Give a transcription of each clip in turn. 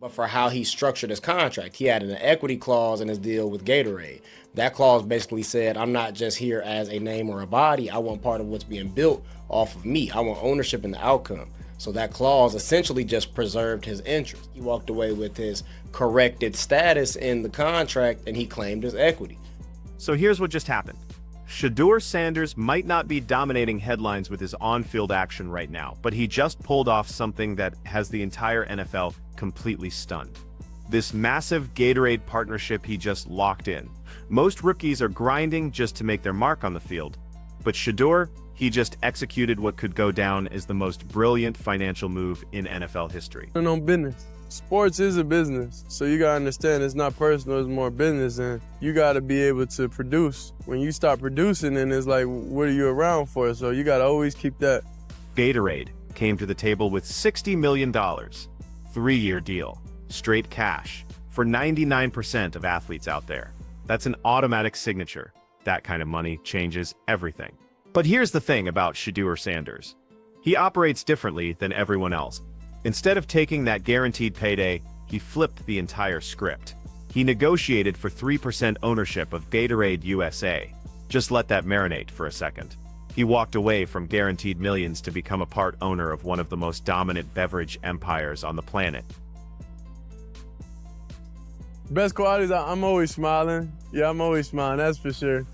but for how he structured his contract. He had an equity clause in his deal with Gatorade. That clause basically said, I'm not just here as a name or a body. I want part of what's being built off of me. I want ownership in the outcome. So that clause essentially just preserved his interest. He walked away with his corrected status in the contract and he claimed his equity. So here's what just happened. Shedeur Sanders might not be dominating headlines with his on-field action right now, but he just pulled off something that has the entire NFL completely stunned. This massive Gatorade partnership he just locked in. Most rookies are grinding just to make their mark on the field, but Shedeur, he just executed what could go down as the most brilliant financial move in NFL history. No business. Sports is a business, so you gotta understand it's not personal, it's more business, and you gotta be able to produce. When you start producing, then it's like, what are you around for? So you gotta always keep that. Gatorade came to the table with $60 million, 3-year deal, straight cash, for 99% of athletes out there. That's an automatic signature. That kind of money changes everything. But here's the thing about Shedeur Sanders. He operates differently than everyone else. Instead of taking that guaranteed payday, he flipped the entire script. He negotiated for 3% ownership of Gatorade USA. Just let that marinate for a second. He walked away from guaranteed millions to become a part owner of one of the most dominant beverage empires on the planet. Best qualities, I'm always smiling. Yeah, I'm always smiling, that's for sure.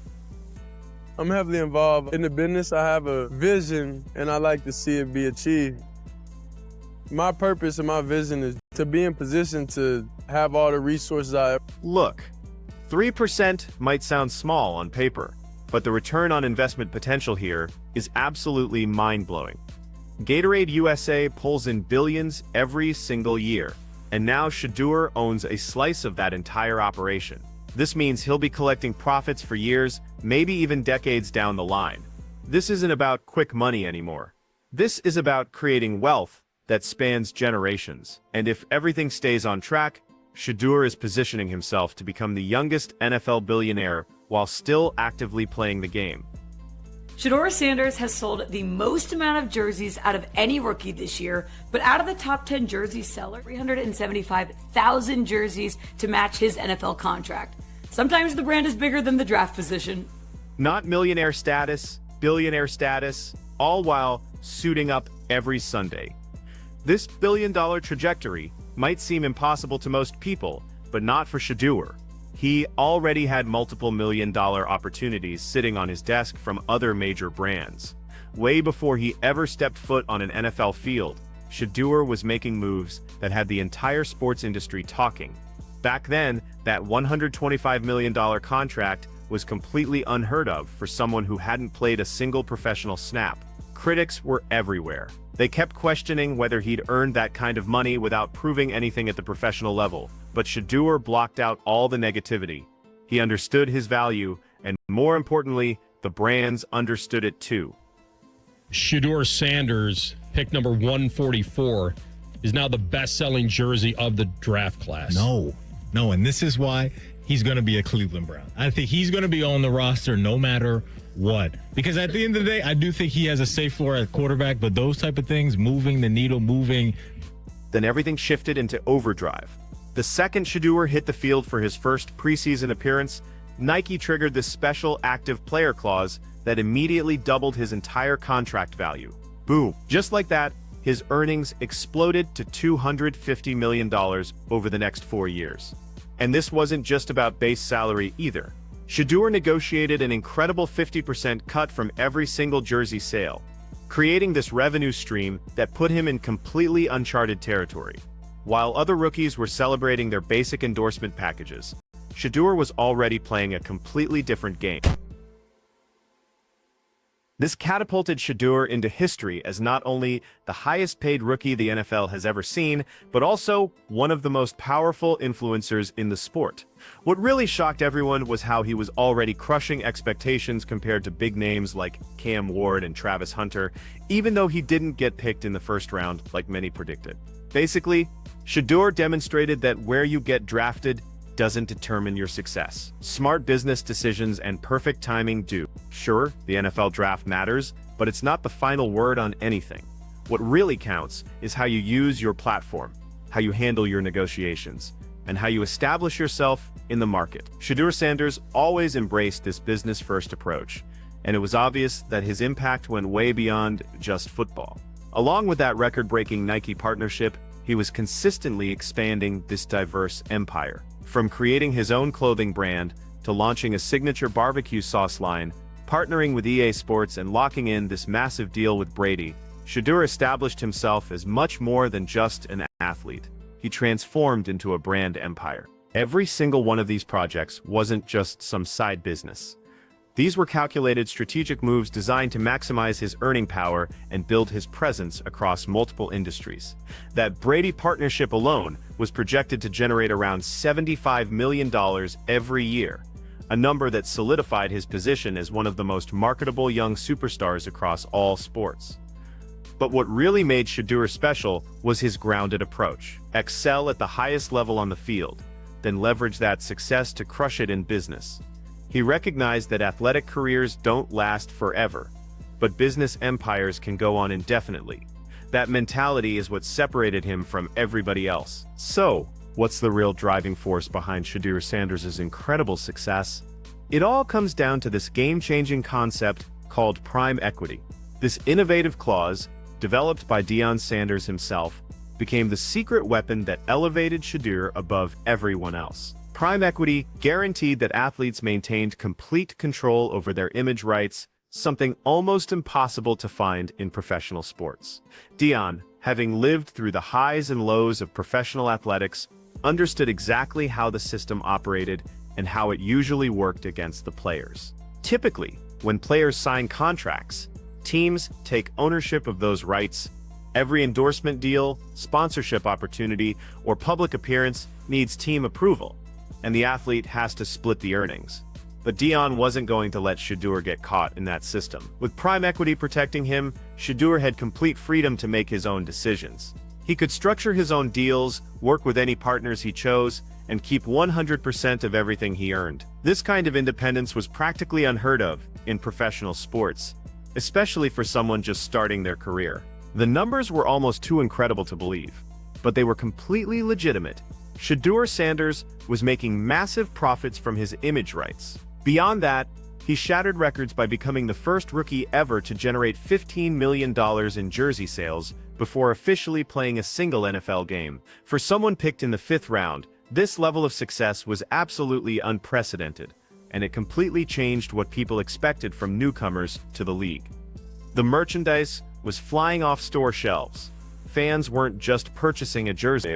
I'm heavily involved in the business. I have a vision, and I like to see it be achieved. My purpose and my vision is to be in position to have all the resources Look, 3% might sound small on paper, but the return on investment potential here is absolutely mind-blowing. Gatorade USA pulls in billions every single year, and now Shedeur owns a slice of that entire operation. This means he'll be collecting profits for years, maybe even decades down the line. This isn't about quick money anymore. This is about creating wealth that spans generations. And if everything stays on track, Shedeur is positioning himself to become the youngest NFL billionaire while still actively playing the game. Shedeur Sanders has sold the most amount of jerseys out of any rookie this year, but out of the top 10 jersey seller, 375,000 jerseys to match his NFL contract. Sometimes the brand is bigger than the draft position. Not millionaire status, billionaire status, all while suiting up every Sunday. This billion-dollar trajectory might seem impossible to most people, but not for Shedeur. He already had multiple million-dollar opportunities sitting on his desk from other major brands. Way before he ever stepped foot on an NFL field, Shedeur was making moves that had the entire sports industry talking. Back then, that $125 million contract was completely unheard of for someone who hadn't played a single professional snap. Critics were everywhere. They kept questioning whether he'd earned that kind of money without proving anything at the professional level. But Shedeur blocked out all the negativity. He understood his value, and more importantly, the brands understood it too. Shedeur Sanders, pick number 144, is now the best-selling jersey of the draft class. No, and this is why he's going to be a Cleveland Brown. I think he's going to be on the roster no matter what. Because at the end of the day, I do think he has a safe floor at quarterback, but those type of things, moving the needle, Then everything shifted into overdrive. The second Shedeur hit the field for his first preseason appearance, Nike triggered this special active player clause that immediately doubled his entire contract value. Boom. Just like that, his earnings exploded to $250 million over the next 4 years. And this wasn't just about base salary either. Shedeur negotiated an incredible 50% cut from every single jersey sale, creating this revenue stream that put him in completely uncharted territory. While other rookies were celebrating their basic endorsement packages, Shedeur was already playing a completely different game. This catapulted Shedeur into history as not only the highest-paid rookie the NFL has ever seen, but also one of the most powerful influencers in the sport. What really shocked everyone was how he was already crushing expectations compared to big names like Cam Ward and Travis Hunter, even though he didn't get picked in the first round like many predicted. Basically, Shedeur demonstrated that where you get drafted doesn't determine your success. Smart business decisions and perfect timing do. Sure, the NFL draft matters, but it's not the final word on anything. What really counts is how you use your platform. how you handle your negotiations, and how you establish yourself in the market. Shedeur Sanders always embraced this business-first approach, and it was obvious that his impact went way beyond just football. Along with that record-breaking Nike partnership, he was consistently expanding this diverse empire. From creating his own clothing brand to launching a signature barbecue sauce line, partnering with EA Sports and locking in this massive deal with Brady, Shedeur established himself as much more than just an athlete. He transformed into a brand empire. Every single one of these projects wasn't just some side business. These were calculated strategic moves designed to maximize his earning power and build his presence across multiple industries. That Brady partnership alone was projected to generate around $75 million every year, a number that solidified his position as one of the most marketable young superstars across all sports. But what really made Shedeur special was his grounded approach. Excel at the highest level on the field, then leverage that success to crush it in business. He recognized that athletic careers don't last forever, but business empires can go on indefinitely. That mentality is what separated him from everybody else. So, what's the real driving force behind Shedeur Sanders' incredible success? It all comes down to this game-changing concept called prime equity. This innovative clause, developed by Deion Sanders himself, became the secret weapon that elevated Shedeur above everyone else. Prime equity guaranteed that athletes maintained complete control over their image rights, something almost impossible to find in professional sports. Deion, having lived through the highs and lows of professional athletics, understood exactly how the system operated and how it usually worked against the players. Typically, when players sign contracts, teams take ownership of those rights. Every endorsement deal, sponsorship opportunity, or public appearance needs team approval, and the athlete has to split the earnings. But Deion wasn't going to let Shedeur get caught in that system. With prime equity protecting him, Shedeur had complete freedom to make his own decisions. He could structure his own deals, work with any partners he chose, and keep 100% of everything he earned. This kind of independence was practically unheard of in professional sports, especially for someone just starting their career. The numbers were almost too incredible to believe, but they were completely legitimate. Shedeur Sanders was making massive profits from his image rights. Beyond that, he shattered records by becoming the first rookie ever to generate $15 million in jersey sales before officially playing a single NFL game. For someone picked in the 5th round, this level of success was absolutely unprecedented, and it completely changed what people expected from newcomers to the league. The merchandise was flying off store shelves. Fans weren't just purchasing a jersey,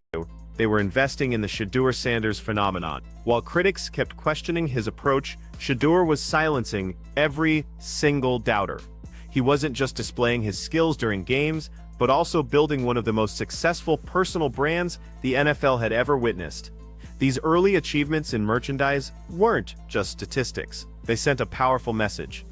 they were investing in the Shedeur Sanders phenomenon. While critics kept questioning his approach, Shedeur was silencing every single doubter. He wasn't just displaying his skills during games, but also building one of the most successful personal brands the NFL had ever witnessed. These early achievements in merchandise weren't just statistics. They sent a powerful message.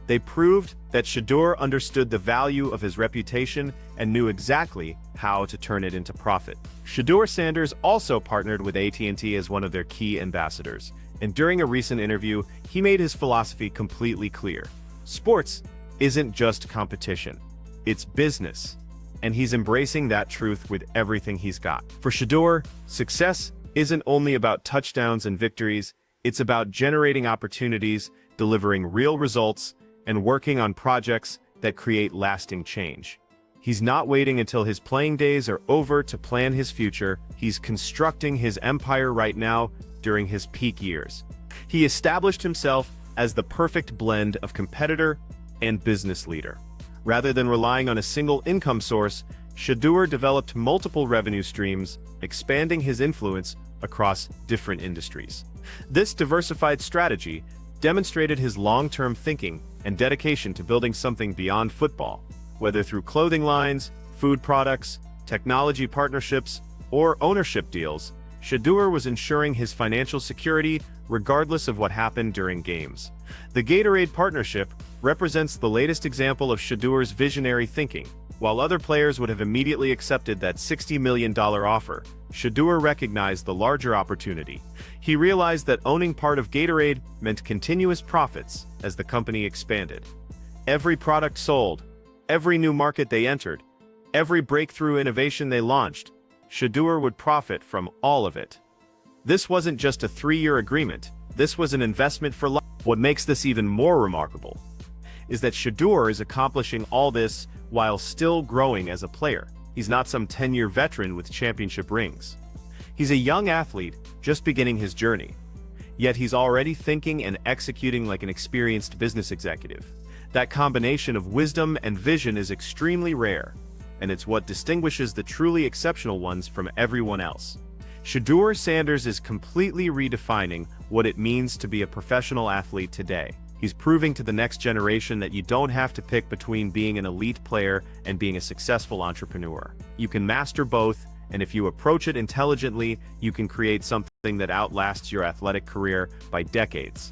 They proved that Shedeur understood the value of his reputation and knew exactly how to turn it into profit. Shedeur Sanders also partnered with AT&T as one of their key ambassadors, and during a recent interview, he made his philosophy completely clear. Sports isn't just competition, it's business, and he's embracing that truth with everything he's got. For Shedeur, success isn't only about touchdowns and victories, it's about generating opportunities, delivering real results, and working on projects that create lasting change. He's not waiting until his playing days are over to plan his future. He's constructing his empire right now during his peak years. He established himself as the perfect blend of competitor and business leader. Rather than relying on a single income source, Shedeur developed multiple revenue streams, expanding his influence across different industries. This diversified strategy demonstrated his long-term thinking and dedication to building something beyond football. Whether through clothing lines, food products, technology partnerships, or ownership deals, Shedeur was ensuring his financial security regardless of what happened during games. The Gatorade partnership represents the latest example of Shedeur's visionary thinking. While other players would have immediately accepted that $60 million offer, Shedeur recognized the larger opportunity. He realized that owning part of Gatorade meant continuous profits as the company expanded. Every product sold, every new market they entered, every breakthrough innovation they launched, Shedeur would profit from all of it. This wasn't just a 3-year agreement, this was an investment for life. What makes this even more remarkable is that Shedeur is accomplishing all this while still growing as a player. He's not some 10-year veteran with championship rings. He's a young athlete just beginning his journey. Yet he's already thinking and executing like an experienced business executive. That combination of wisdom and vision is extremely rare, and it's what distinguishes the truly exceptional ones from everyone else. Shedeur Sanders is completely redefining what it means to be a professional athlete today. He's proving to the next generation that you don't have to pick between being an elite player and being a successful entrepreneur. You can master both, and if you approach it intelligently, you can create something that outlasts your athletic career by decades.